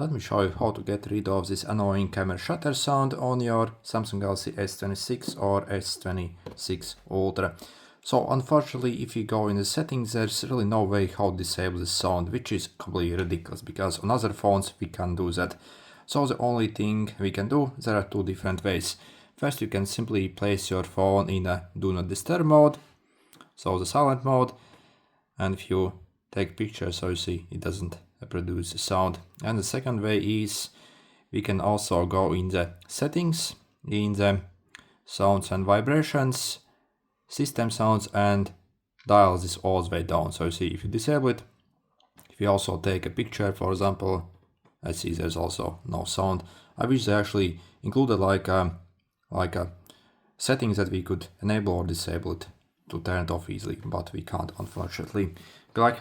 Let me show you how to get rid of this annoying camera shutter sound on your Samsung Galaxy S26 or S26 Ultra. So unfortunately, if you go in the settings, there's really no way how to disable the sound, which is completely ridiculous because on other phones we can't do that. So the only thing we can do, there are two different ways. First, you can simply place your phone in a do not disturb mode, so the silent mode, and if you take pictures, so you see it doesn't produce sound. And the second way is we can also go in the settings, in the sounds and vibrations, system sounds, and dial this all the way down. So you see, if you disable it, if you also take a picture, for example, I see there's also no sound. I wish they actually included like a settings that we could enable or disable it to turn it off easily, but we can't, unfortunately. Good luck.